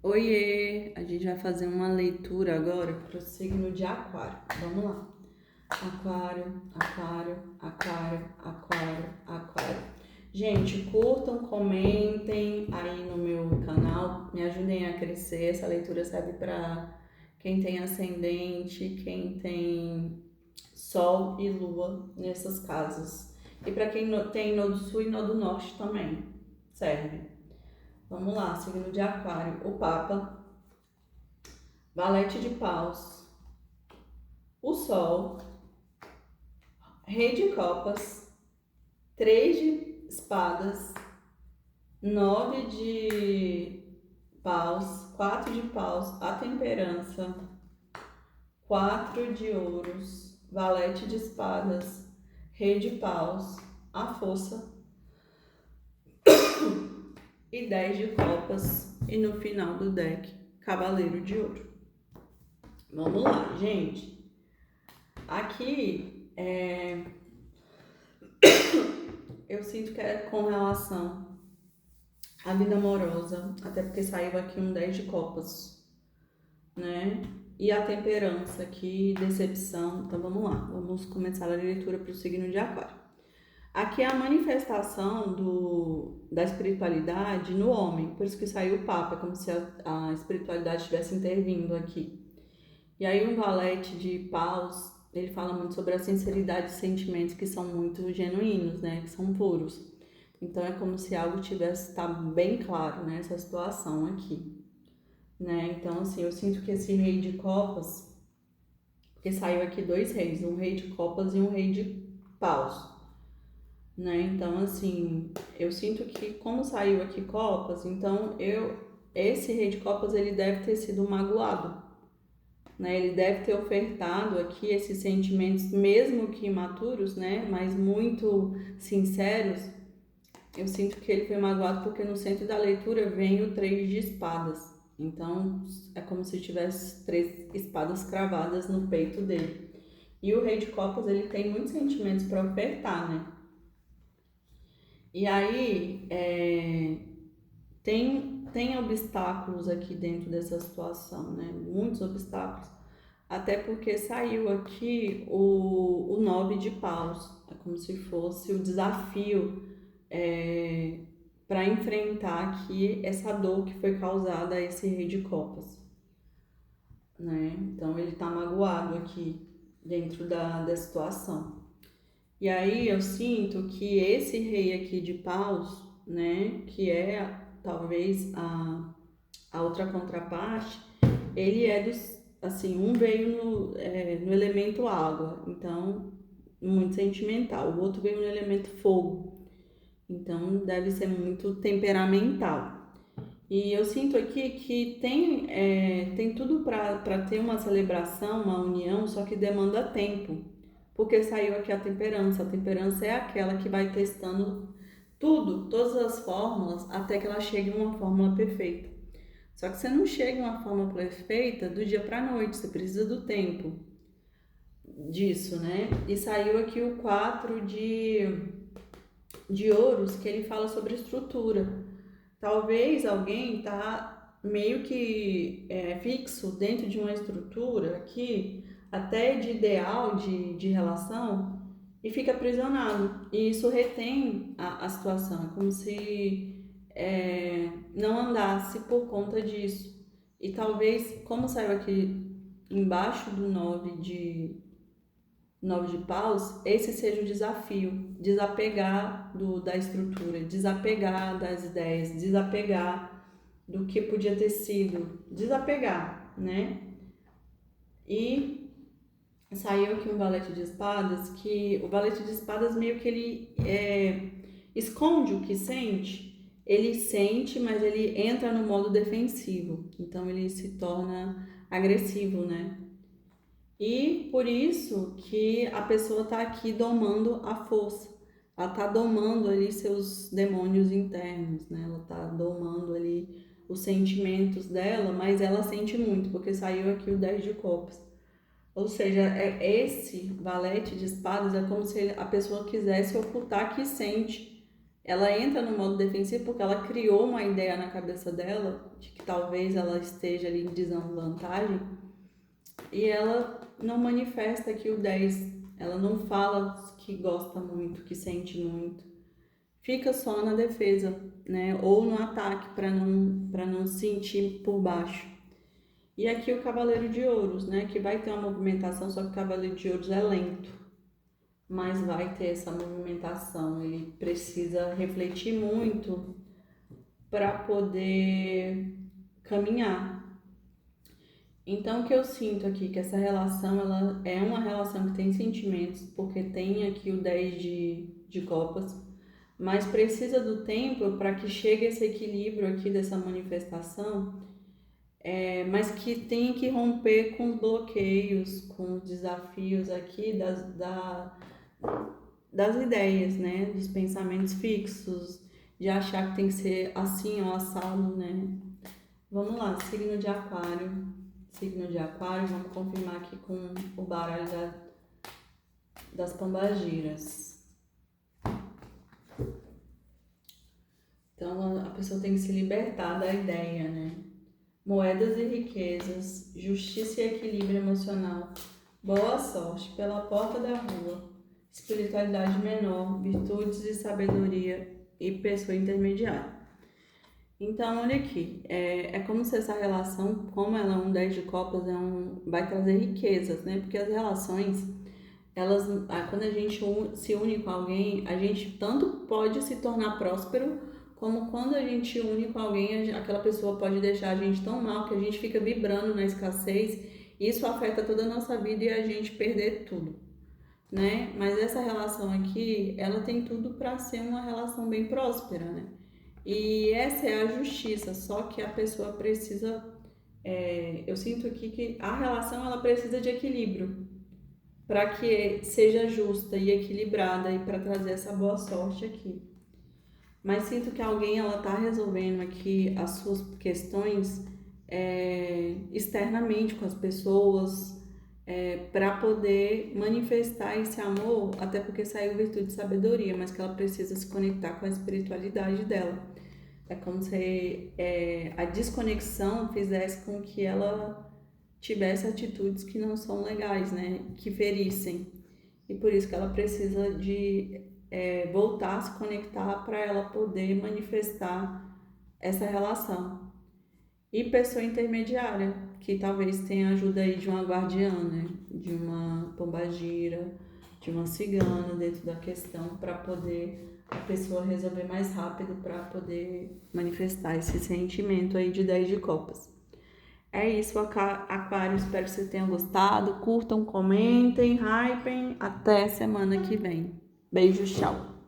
Oiê! A gente vai fazer uma leitura agora para o signo de Aquário. Vamos lá. Aquário, Aquário, Aquário, Aquário, Aquário. Gente, curtam, comentem aí no meu canal, me ajudem a crescer. Essa leitura serve para quem tem ascendente, quem tem Sol e Lua nessas casas. E para quem tem Nodo Sul e Nodo Norte também serve. Vamos lá, signo de Aquário, o Papa, Valete de Paus, o Sol, Rei de Copas, Três de Espadas, Nove de Paus, Quatro de Paus, a Temperança, Quatro de Ouros, Valete de Espadas, Rei de Paus, a Força e 10 de Copas. E no final do deck, Cavaleiro de Ouro. Vamos lá, gente. Aqui eu sinto que é com relação à vida amorosa, até porque saiu aqui um 10 de copas, né? E a temperança aqui, decepção. Então vamos lá, vamos começar a leitura para o signo de Aquário. Aqui é a manifestação da espiritualidade no homem, por isso que saiu o Papa, como se a espiritualidade estivesse intervindo aqui. E aí um valete de paus, ele fala muito sobre a sinceridade de sentimentos que são muito genuínos, né? Que são puros. Então é como se algo tivesse, tá bem claro, né? Essa situação aqui, né? Então assim, eu sinto que esse rei de copas, porque saiu aqui dois reis, um rei de copas e um rei de paus, né? Então assim, eu sinto que como saiu aqui copas, então esse rei de copas ele deve ter sido magoado, né? Ele deve ter ofertado aqui esses sentimentos, mesmo que imaturos, né? Mas muito sinceros. Eu sinto que ele foi magoado porque no centro da leitura vem o 3 de espadas. Então é como se tivesse 3 espadas cravadas no peito dele. E o rei de copas, ele tem muitos sentimentos para ofertar, né? E aí tem obstáculos aqui dentro dessa situação, né? Muitos obstáculos. Até porque saiu aqui o 9 de paus. É como se fosse o desafio para enfrentar aqui essa dor que foi causada a esse rei de copas, né? Então ele tá magoado aqui dentro da situação. E aí eu sinto que esse rei aqui de paus, né, que é talvez a outra contraparte, ele é dos, assim, um veio no elemento água, então muito sentimental, o outro veio no elemento fogo, então deve ser muito temperamental. E eu sinto aqui que tem tudo para ter uma celebração, uma união, só que demanda tempo, porque saiu aqui a temperança. A temperança é aquela que vai testando tudo, todas as fórmulas, até que ela chegue a uma fórmula perfeita. Só que você não chega a uma fórmula perfeita do dia para a noite, você precisa do tempo disso, né? E saiu aqui o 4 de ouros, que ele fala sobre estrutura. Talvez alguém tá meio que fixo dentro de uma estrutura aqui, até de ideal de relação, e fica aprisionado. E isso retém a situação, é como se não andasse por conta disso. E talvez, como saiu aqui embaixo do 9 de paus, esse seja o desafio, desapegar da estrutura, desapegar das ideias, desapegar do que podia ter sido, desapegar, né? E saiu aqui um valete de espadas, que o valete de espadas meio que ele esconde o que sente, ele sente, mas ele entra no modo defensivo, então ele se torna agressivo, né? E por isso que a pessoa está aqui domando a força. Ela está domando ali seus demônios internos, né? Ela está domando ali os sentimentos dela, mas ela sente muito, porque saiu aqui o 10 de copas. Ou seja, esse valete de espadas é como se a pessoa quisesse ocultar que sente, ela entra no modo defensivo porque ela criou uma ideia na cabeça dela de que talvez ela esteja ali em desvantagem e ela não manifesta que o 10, ela não fala que gosta muito, que sente muito. Fica só na defesa, né? Ou no ataque para não sentir por baixo. E aqui o Cavaleiro de Ouros, né? Que vai ter uma movimentação, só que o Cavaleiro de Ouros é lento, mas vai ter essa movimentação. Ele precisa refletir muito para poder caminhar. Então, o que eu sinto aqui, que essa relação, ela é uma relação que tem sentimentos, porque tem aqui o 10 de copas, mas precisa do tempo para que chegue esse equilíbrio aqui dessa manifestação, mas que tem que romper com os bloqueios, com os desafios aqui das ideias, né? Dos pensamentos fixos, de achar que tem que ser assim ou assado, né? Vamos lá, signo de aquário. Signo de aquário, vamos confirmar aqui com o baralho das pombagiras. Então a pessoa tem que se libertar da ideia, né? Moedas e riquezas, justiça e equilíbrio emocional, boa sorte pela porta da rua, espiritualidade menor, virtudes e sabedoria e pessoa intermediária. Então, olha aqui, é como se essa relação, como ela é um 10 de copas, vai trazer riquezas, né? Porque as relações, elas, quando a gente se une com alguém, a gente tanto pode se tornar próspero, como quando a gente une com alguém, aquela pessoa pode deixar a gente tão mal que a gente fica vibrando na escassez, e isso afeta toda a nossa vida e a gente perder tudo, né? Mas essa relação aqui, ela tem tudo para ser uma relação bem próspera, né? E essa é a justiça, só que a pessoa precisa, eu sinto aqui que a relação ela precisa de equilíbrio para que seja justa e equilibrada e para trazer essa boa sorte aqui. Mas sinto que alguém ela está resolvendo aqui as suas questões externamente com as pessoas para poder manifestar esse amor, até porque saiu virtude de sabedoria, mas que ela precisa se conectar com a espiritualidade dela. É como se a desconexão fizesse com que ela tivesse atitudes que não são legais, né? Que ferissem. E por isso que ela precisa de voltar a se conectar para ela poder manifestar essa relação. E pessoa intermediária, que talvez tenha ajuda aí de uma guardiã, né? De uma pombagira, de uma cigana dentro da questão para poder a pessoa resolver mais rápido para poder manifestar esse sentimento aí de 10 de copas. É isso, Aquário, espero que vocês tenham gostado. Curtam, comentem, hypem. Até semana que vem. Beijo, tchau.